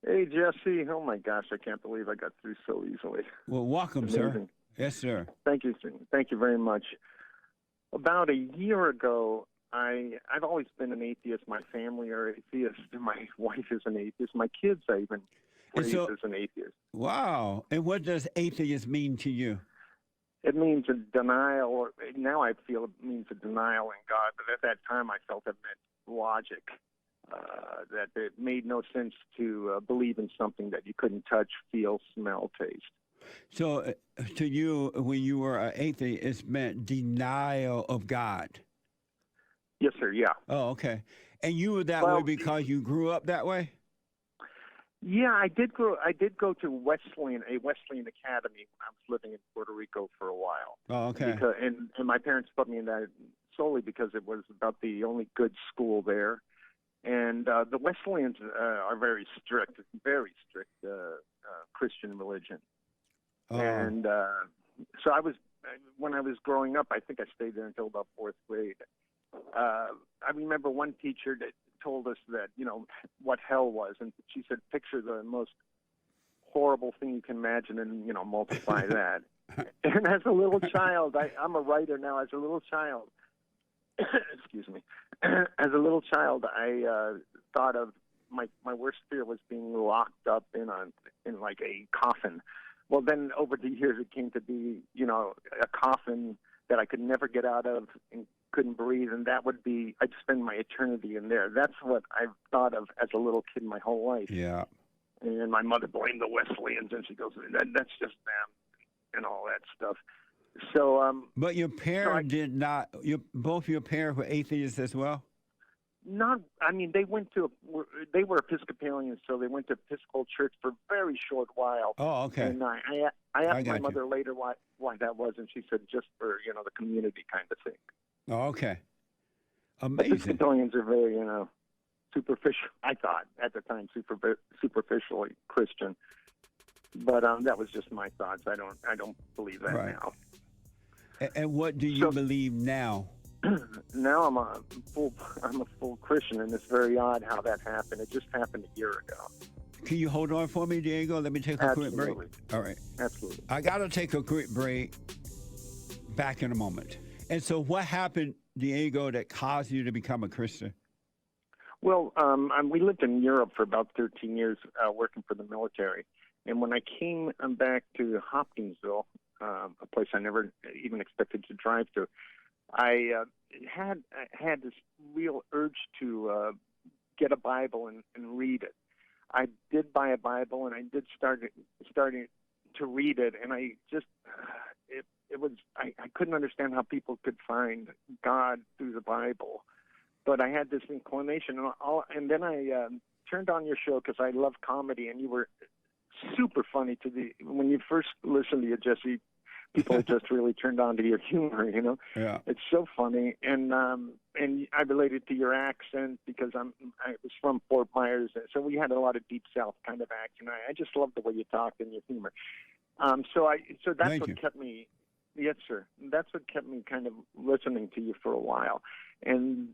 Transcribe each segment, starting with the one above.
Hey, Jesse. Oh my gosh, I can't believe I got through so easily. Well, welcome, sir. Amazing. Yes, sir. Thank you, sir. Thank you very much. About a year ago, I've always been an atheist. My family are atheists. My wife is an atheist. My kids I even And raised so, as an atheist. wow. And what does atheist mean to you? It means a denial, or now I feel it means a denial in God, but at that time I felt it meant logic, that it made no sense to believe in something that you couldn't touch, feel, smell, taste. So, to you, when you were an atheist, it meant denial of God. Yes, sir, yeah. Oh, okay. And you were that way Well, because you grew up that way? yeah, I did go to a Wesleyan academy when I was living in Puerto Rico for a while. Oh, And okay. my parents put me in that solely because it was about the only good school there. And the Wesleyans are very strict Christian religion. Oh, And so when I was growing up, I think I stayed there until about fourth grade. I remember one teacher that told us that, what hell was. And she said, picture the most horrible thing you can imagine and, multiply that. And as a little child, I'm a writer now. As a little child, excuse me, as a little child, I thought of my worst fear was being locked up in like a coffin. Well, then over the years, it came to be, a coffin that I could never get out of and couldn't breathe, and that would be, I'd spend my eternity in there. That's what I've thought of as a little kid my whole life. yeah. And my mother blamed the Wesleyans, and she goes, that's just them, and all that stuff. So, But your so I parents did not, both your parents were atheists as well? not. I mean, they were Episcopalians, so they went to Episcopal church for a very short while. Oh, okay. And I I asked my got you. mother later why that was, and she said just for the community kind of thing. Oh, okay. Amazing. Episcopalians are very superficial. I thought at the time superficially Christian, but that was just my thoughts. I don't believe that Right. now. And what do you So believe now? now I'm a full Christian, and it's very odd how that happened. It just happened a year ago. Can you hold on for me, Diego? Let me take a quick break. Absolutely, All right. absolutely. I got to take a quick break. Back in a moment. And so, what happened, Diego, that caused you to become a Christian? Well, we lived in Europe for about 13 years, working for the military. And when I came back to Hopkinsville, a place I never even expected to drive to, I had this real urge to get a Bible and read it. I did buy a Bible, and I did starting to read it, and I just it was I couldn't understand how people could find God through the Bible, but I had this inclination, and then I turned on your show because I love comedy, and you were super funny when you first listened to you, Jesse. People just really turned on to your humor. Yeah. It's so funny, and I related to your accent because I was from Fort Myers, so we had a lot of deep South kind of accent. I just loved the way you talked and your humor. So that's Thank what you. kept me. Yes, sir. That's what kept me kind of listening to you for a while, and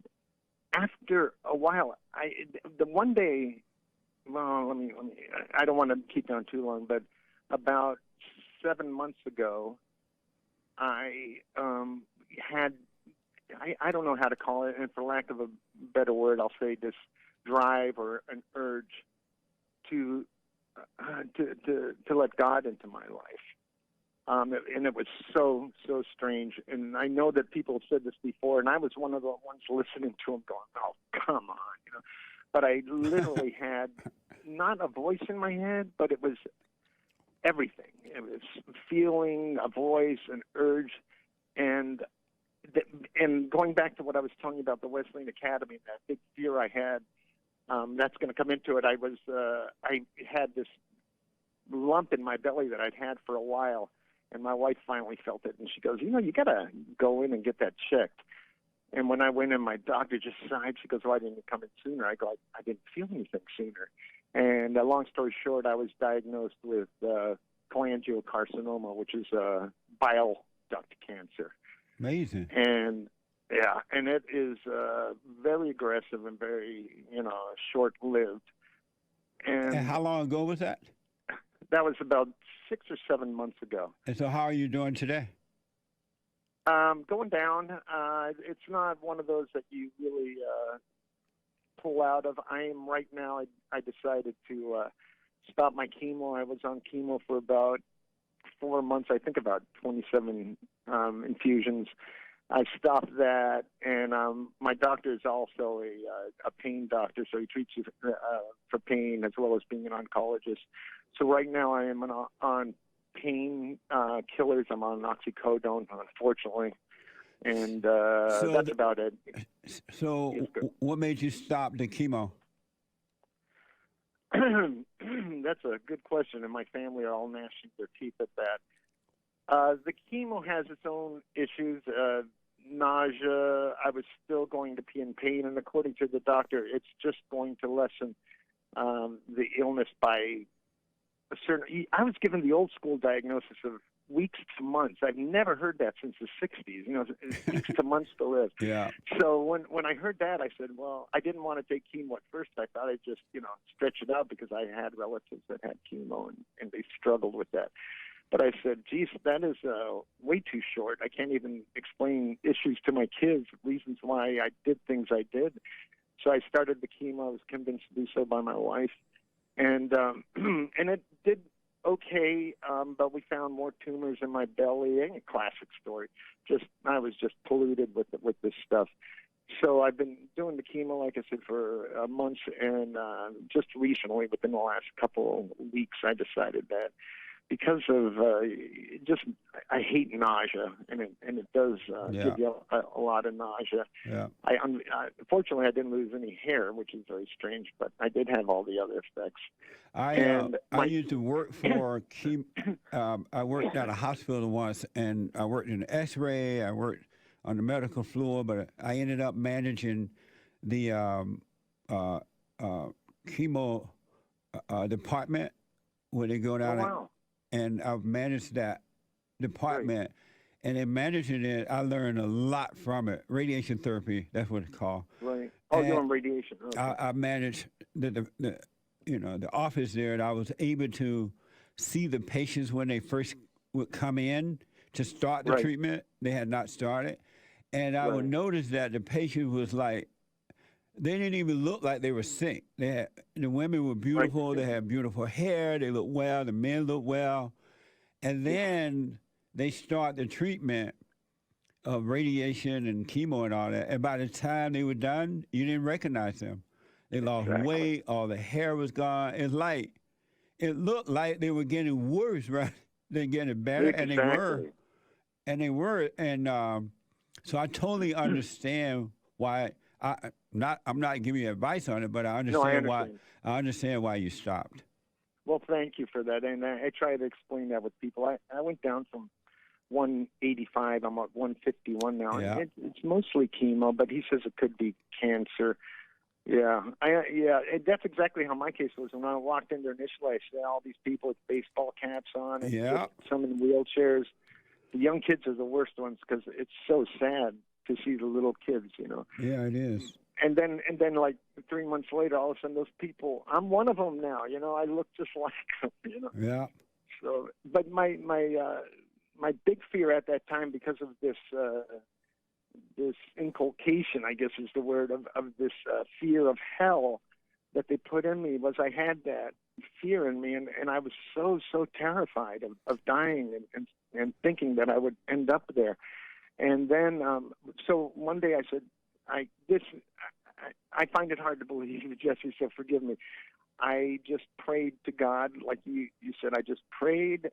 after a while, the one day. Well, let me. I don't want to keep on too long, but about 7 months ago, I had. I don't know how to call it, and for lack of a better word, I'll say this drive or an urge to let God into my life. And it was so strange. And I know that people have said this before, and I was one of the ones listening to them going, "Oh, come on," But I literally had not a voice in my head, but it was everything. It was feeling, a voice, an urge, and going back to what I was telling you about the Wesleyan Academy, that big fear I had. That's going to come into it. I had this lump in my belly that I'd had for a while, and my wife finally felt it, and she goes, you got to go in and get that checked. And when I went in, my doctor just sighed. She goes, why didn't you come in sooner? I go, I didn't feel anything sooner. And long story short, I was diagnosed with cholangiocarcinoma, which is bile duct cancer. Amazing. And yeah, and it is very aggressive and very, short-lived. And how long ago was that? That was about 6 or 7 months ago. And so how are you doing today? Going down. It's not one of those that you really pull out of. I am right now. I decided to stop my chemo. I was on chemo for about 4 months. I think about 27 infusions. I stopped that, and my doctor is also a pain doctor, so he treats you for pain as well as being an oncologist. So right now I am on pain killers. I'm on oxycodone, unfortunately, and that's about it. So what made you stop the chemo? That's a good question, and my family are all gnashing their teeth at that. The chemo has its own issues. Nausea. I was still going to be in pain, and according to the doctor, it's just going to lessen the illness by a certain. I was given the old school diagnosis of weeks to months. I've never heard that since the 60s. You know, weeks to months to live. Yeah. So when I heard that, I said, well, I didn't want to take chemo at first. I thought I'd just, stretch it out because I had relatives that had chemo and they struggled with that. But I said, geez, that is way too short. I can't even explain issues to my kids, reasons why I did things I did. So I started the chemo. I was convinced to do so by my wife. And and it did okay, but we found more tumors in my belly. A classic story. I was just polluted with this stuff. So I've been doing the chemo, like I said, for months, and just recently, within the last couple of weeks, I decided that because of I hate nausea, and it does give you a lot of nausea. Yeah. Unfortunately, I didn't lose any hair, which is very strange, but I did have all the other effects. I used to work for I worked at a hospital once, and I worked in the X-ray. I worked on the medical floor, but I ended up managing the chemo department where they go down. Oh, wow. And I've managed that department. Right. And in managing it, I learned a lot from it. Radiation therapy, that's what it's called. Right. Oh, you're on radiation. Okay. I managed the office there, and I was able to see the patients when they first would come in to start the treatment. They had not started. And I would notice that the patient was like, they didn't even look like they were sick. The women were beautiful. Right. They had beautiful hair. They looked well. The men looked well. And then they start the treatment of radiation and chemo and all that. And by the time they were done, you didn't recognize them. They lost weight. All the hair was gone. It looked like they were getting worse rather than getting better. Exactly. And they were. And so I totally understand why. I'm not giving you advice on it, but I understand why you stopped. Well, thank you for that, and I try to explain that with people. I went down from 185. I'm at 151 now. Yeah. It's mostly chemo, but he says it could be cancer. Yeah, that's exactly how my case was. When I walked in there initially, I saw all these people with baseball caps on, and some in wheelchairs. The young kids are the worst ones because it's so sad to see the little kids, Yeah, it is. And then like 3 months later, all of a sudden those people, I'm one of them now, I look just like them, Yeah. So, but my big fear at that time, because of this inculcation, I guess is the word, of this fear of hell that they put in me, was I had that fear in me, and I was so terrified of dying and thinking that I would end up there. And then, so one day I said, I find it hard to believe, Jesse, so forgive me. I just prayed to God, like you said. I just prayed,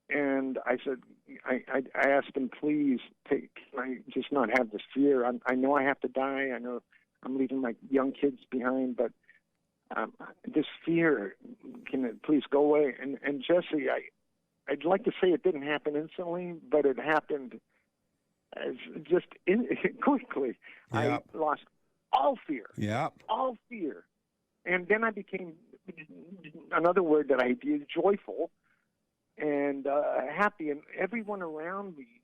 and I said, I asked him, please, can I just not have this fear? I know I have to die. I know I'm leaving my young kids behind, but this fear, can it please go away? And Jesse, I'd like to say it didn't happen instantly, but it happened just quickly. Yep. I lost all fear. Yeah. All fear. And then I became, another word that I use, joyful and happy. And everyone around me,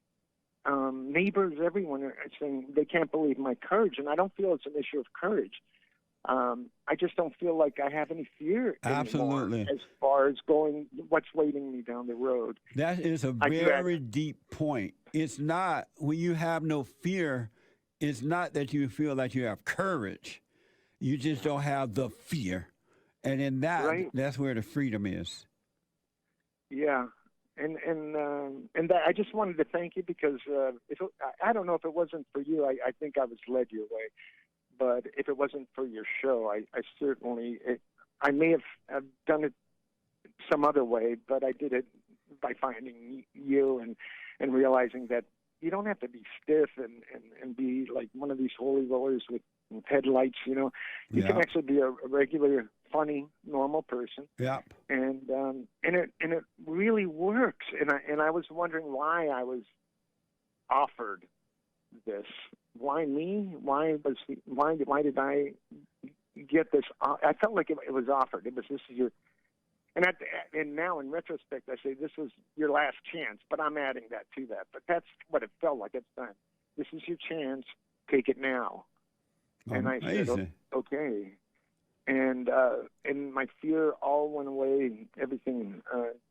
neighbors, everyone are saying they can't believe my courage. And I don't feel it's an issue of courage. I just don't feel like I have any fear anymore as far as what's waiting me down the road. That is a very deep point. It's not, when you have no fear, it's not that you feel like you have courage. You just don't have the fear. And in that, that's where the freedom is. Yeah. And that, I just wanted to thank you because I don't know if it wasn't for you, I think I was led your way. But if it wasn't for your show, I certainly, I may have done it some other way, but I did it by finding you and realizing that you don't have to be stiff and be like one of these holy rollers with headlights, you know. You can actually be a regular, funny, normal person. Yep. And it really works. And I was wondering why I was offered this. Why me? Why did I get this? I felt like it was offered. It was, this is your, and now in retrospect, I say this was your last chance, but I'm adding that to that. But that's what it felt like at the time. This is your chance. Take it now. And I said, okay. And my fear all went away. Everything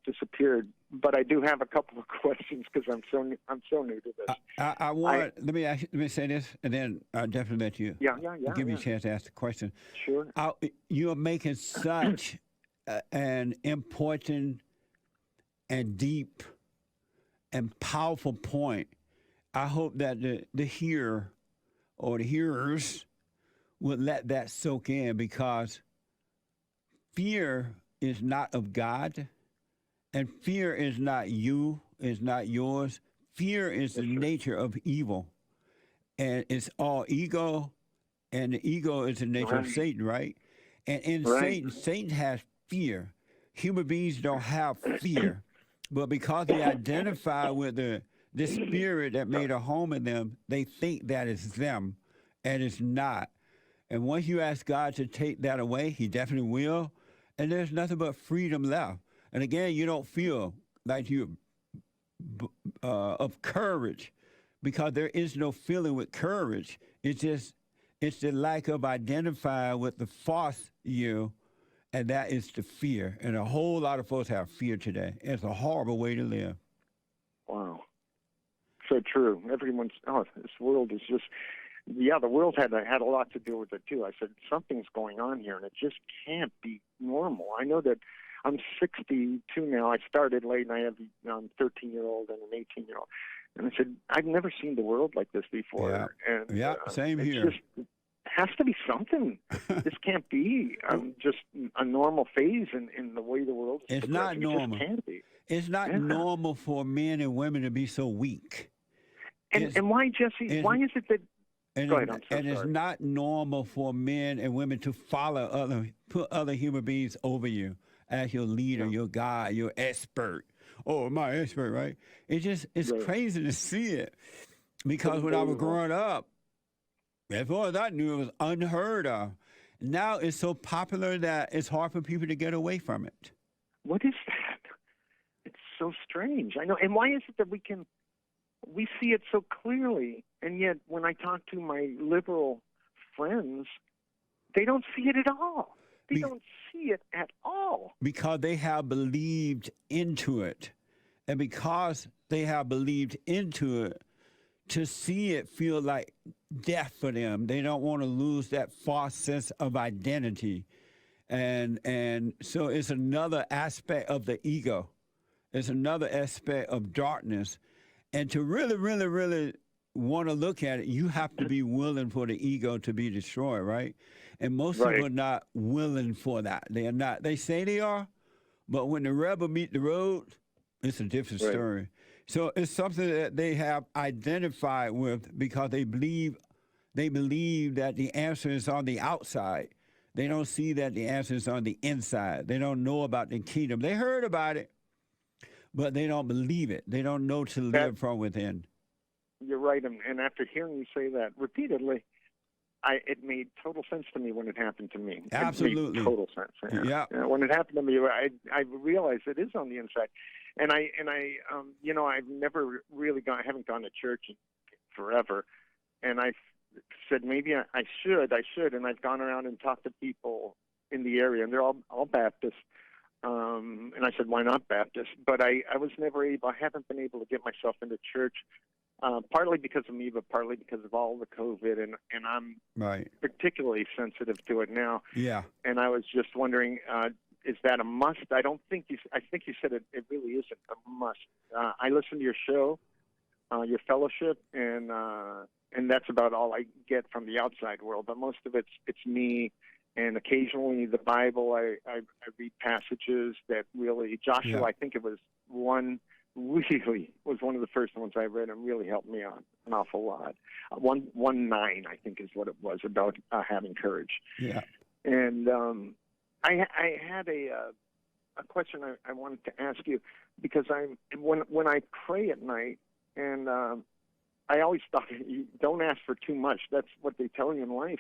disappeared. But I do have a couple of questions because I'm so new to this. Let me say this, and then I'll definitely let you. Give you a chance to ask the question. Sure. You are making such an important and deep and powerful point. I hope that the hearer or the hearers would let that soak in, because fear is not of God, and fear is not you, is not yours. Fear is the nature of evil, and it's all ego, and the ego is the nature of Satan, right? And in Satan has fear. Human beings don't have fear, but because they identify with the spirit that made a home in them, they think that is them, and it's not. And once you ask God to take that away, he definitely will. And there's nothing but freedom left. And again, you don't feel like you're of courage, because there is no feeling with courage. It's the lack of identifying with the false you, and that is the fear. And a whole lot of folks have fear today. It's a horrible way to live. Wow. So true. This world is just... Yeah, the world had a lot to do with it, too. I said, something's going on here, and it just can't be normal. I know that I'm 62 now. I started late, and I have a 13-year-old and an 18-year-old. And I said, I've never seen the world like this before. Yeah, and, same here. It has to be something. This can't be just a normal phase in the way the world is. It's not normal. It just can't be. It's not normal for men and women to be so weak. And why, Jesse? Why is it that... Go ahead, I'm so sorry. It's not normal for men and women to put other human beings over you as your leader, your guide, your expert. Oh, my expert, right? It's crazy to see it, because when I was growing up, as far as I knew, it was unheard of. Now it's so popular that it's hard for people to get away from it. What is that? It's so strange. I know. And why is it that we see it so clearly, and yet when I talk to my liberal friends, they don't see it at all. They don't see it at all. Because they have believed into it. And because they have believed into it, to see it feel like death for them. They don't want to lose that false sense of identity. And so it's another aspect of the ego. It's another aspect of darkness. And to really, really, really want to look at it, you have to be willing for the ego to be destroyed, right? And most people are not willing for that. They are not. They say they are, but when the rubber meet the road, it's a different story. So it's something that they have identified with, because they believe that the answer is on the outside. They don't see that the answer is on the inside. They don't know about the kingdom. They heard about it, but they don't believe it. They don't know to live from within. You're right, and after hearing you say that repeatedly, it made total sense to me when it happened to me. Absolutely. It made total sense. Yeah. When it happened to me, I realized it is on the inside, and I I've never really haven't gone to church in forever, and I said maybe I should, and I've gone around and talked to people in the area, and they're all Baptist. And I said, why not Baptist? But I was never able. I haven't been able to get myself into church, partly because of me, but partly because of all the COVID, and I'm particularly sensitive to it now. Yeah. And I was just wondering, is that a must? I think you said it really isn't a must. I listen to your show, your fellowship, and that's about all I get from the outside world. But most of it's me, and occasionally the Bible. I read passages that really, Joshua, I think it was one of the first ones I read, and really helped me out an awful lot. 1:9, I think, is what it was, about having courage. Yeah. And I had a question I wanted to ask you, because when I pray at night, and I always thought, you don't ask for too much. That's what they tell you in life.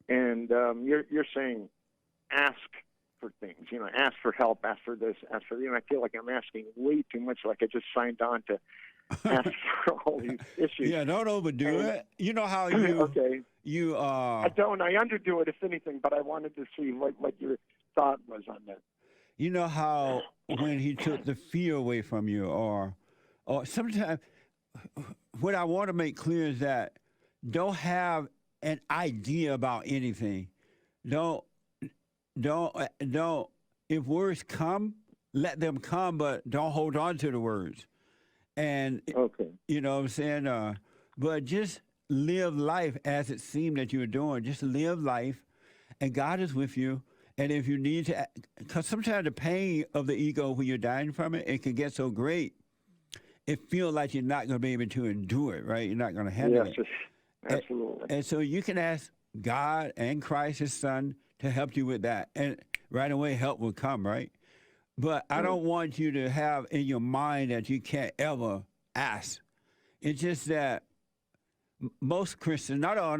And you're saying ask for things, ask for help, ask for this, ask for, I feel like I'm asking way too much, like I just signed on to ask for all these issues. Yeah, don't overdo it. You know how you... Okay. I don't. I underdo it, if anything, but I wanted to see what your thought was on that. You know how when he took the fear away from you, or sometimes what I want to make clear is that don't have an idea about anything. Don't. If words come, let them come, but don't hold on to the words. And you know what I'm saying. But just live life as it seemed that you were doing. Just live life, and God is with you. And if you need to, because sometimes the pain of the ego when you're dying from it, it can get so great, it feels like you're not going to be able to endure it, right? You're not going to handle it. Absolutely. And so you can ask God and Christ, His Son, to help you with that. And right away, help will come, right? But I don't want you to have in your mind that you can't ever ask. It's just that most Christians, not all,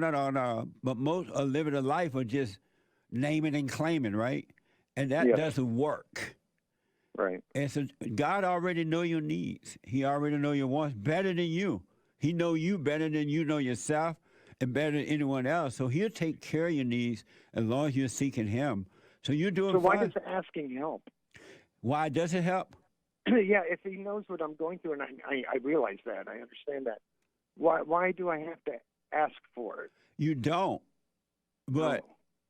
but most are living a life of just naming and claiming, right? And that doesn't work. Right. And so God already know your needs. He already know your wants better than you. He know you better than you know yourself, and better than anyone else. So He'll take care of your needs as long as you're seeking Him. So you're doing fine. So why does asking help? Why does it help? Yeah, if He knows what I'm going through, and I realize that, I understand that. Why do I have to ask for it? You don't. But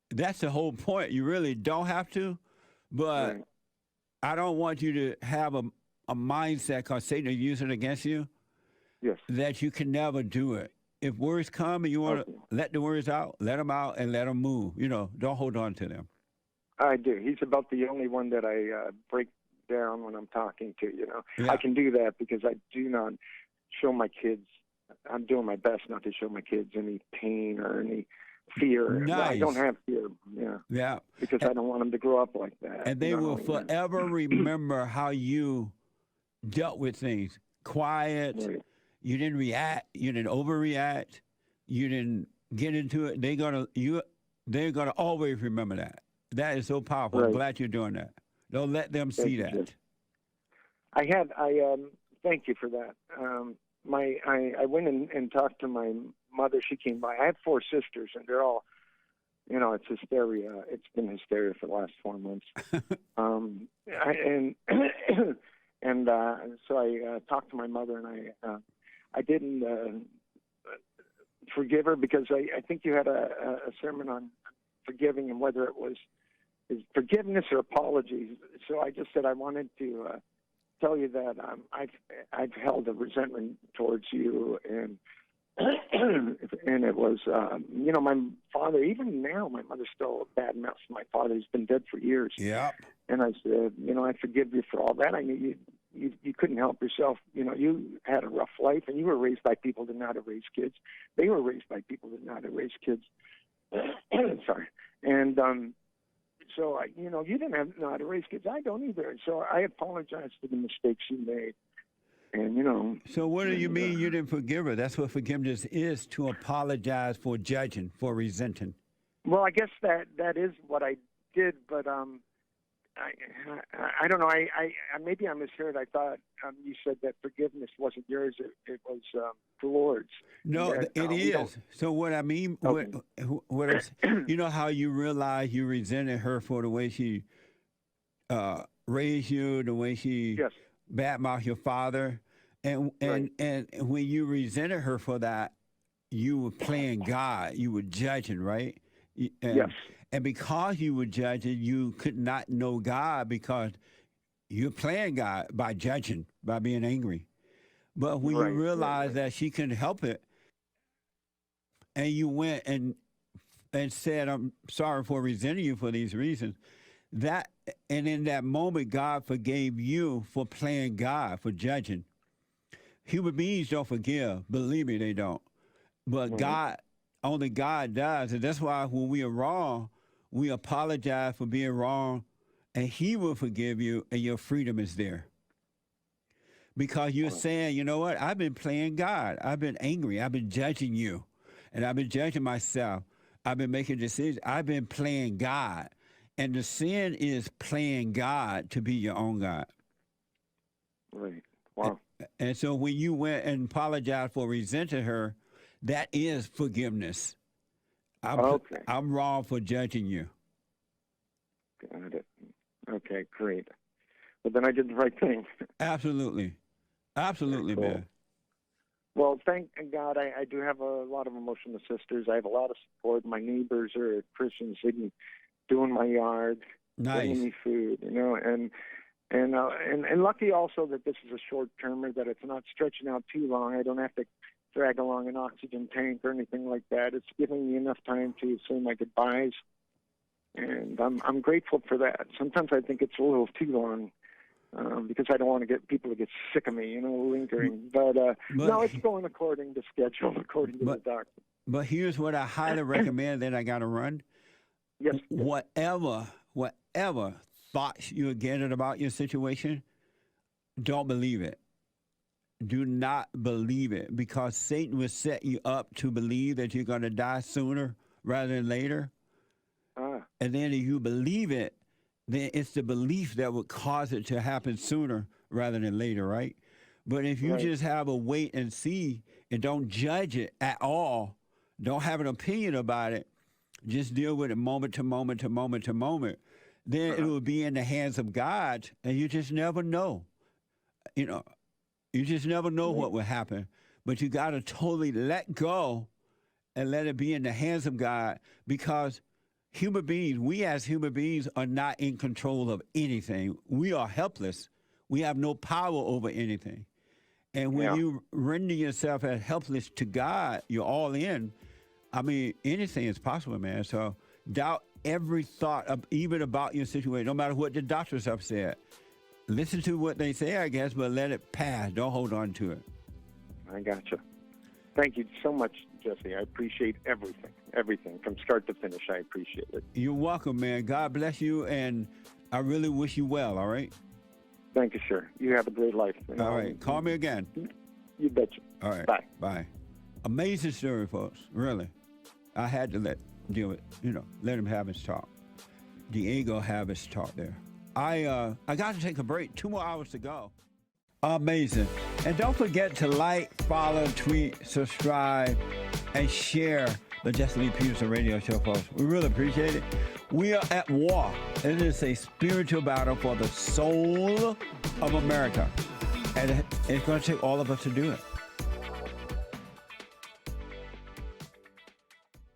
that's the whole point. You really don't have to. But I don't want you to have a mindset, because Satan will use it against you, that you can never do it. If words come and you want to let the words out, let them out and let them move. Don't hold on to them. I do. He's about the only one that I break down when I'm talking to, I can do that because I do not show my kids. I'm doing my best not to show my kids any pain or any fear. Nice. I don't have fear, because I don't want them to grow up like that. And they will forever remember how you dealt with things. Quiet. Right. You didn't react. You didn't overreact. You didn't get into it. They're gonna always remember that. That is so powerful. Right. I'm glad you're doing that. Don't let them see that. Thank you for that. I went and talked to my mother. She came by. I have 4 sisters, and they're all, it's hysteria. It's been hysteria for the last 4 months. So I talked to my mother, and I didn't forgive her, because I think you had a sermon on forgiving and whether it was forgiveness or apologies. So I just said I wanted to tell you that I've held a resentment towards you, and it was my father. Even now, my mother's still a bad mouth my father. He's been dead for years. Yeah. And I said, I forgive you for all that. I knew you couldn't help yourself. You had a rough life, and you were raised by people that didn't know how to raise kids. They were raised by people that didn't know how to raise kids. Sorry. And so you didn't know how to raise kids. I don't either. So I apologize for the mistakes you made. And So what do you mean you didn't forgive her? That's what forgiveness is, to apologize for judging, for resenting. Well, I guess that is what I did, but I don't know. I maybe I misheard. I thought you said that forgiveness wasn't yours. It was the Lord's. No, that, it is. So what I mean, Okay. what you know how you realize you resented her for the way she raised you, the way she Yes. badmouthed your father, and when you resented her for that, you were playing God. You were judging, right? Yes. And because you were judging, you could not know God because you're playing God by judging, by being angry. But when you realize that she couldn't help it, and you went and said, "I'm sorry for resenting you for these reasons," and in that moment, God forgave you for playing God, for judging. Human beings don't forgive. Believe me, they don't. But God, only God does. And that's why when we are wrong, we apologize for being wrong, and He will forgive you, and your freedom is there. Because you're saying, you know what? I've been playing God. I've been angry. I've been judging you, and I've been judging myself. I've been making decisions. I've been playing God. And the sin is playing God to be your own God. Right. Wow. And so when you went and apologized for resenting her, that is forgiveness. I'm wrong for judging you. Got it. Okay, great. Well, then I did the right thing. Absolutely. Absolutely, cool. man. Well, thank God I do have a lot of emotional sisters. I have a lot of support. My neighbors are Christians. They've been doing my yard, bringing me food, and lucky also that this is a short-termer, that it's not stretching out too long. I don't have to drag along an oxygen tank or anything like that. It's giving me enough time to say my goodbyes, and I'm grateful for that. Sometimes I think it's a little too long because I don't want to get people to get sick of me, lingering. But no, it's going according to schedule, according to the doctor. But here's what I highly recommend that I got to run. Yes. Whatever thoughts you're getting about your situation, don't believe it. Do not believe it, because Satan will set you up to believe that you're going to die sooner rather than later. And then if you believe it, then it's the belief that would cause it to happen sooner rather than later, right? But if you just have a wait and see and don't judge it at all, don't have an opinion about it, just deal with it moment to moment to moment to moment, then it will be in the hands of God, and you just never know. You just never know what will happen. But you got to totally let go and let it be in the hands of God, because we as human beings are not in control of anything. We are helpless. We have no power over anything. And when you render yourself as helpless to God, you're all in. I mean, anything is possible, man. So doubt every thought, even about your situation, no matter what the doctors have said. Listen to what they say, I guess, but let it pass. Don't hold on to it. I gotcha. Thank you so much, Jesse. I appreciate everything from start to finish. I appreciate it. You're welcome, man. God bless you, and I really wish you well, all right? Thank you, sir. You have a great life. All right. Call me again. You betcha. All right. Bye. Bye. Amazing story, folks. Really. I had to let him have his talk. Diego have his talk there. I got to take a break. 2 more hours to go. Amazing. And don't forget to like, follow, tweet, subscribe, and share the Jesse Lee Peterson radio show, folks. We really appreciate it. We are at war. It is a spiritual battle for the soul of America. And it's going to take all of us to do it.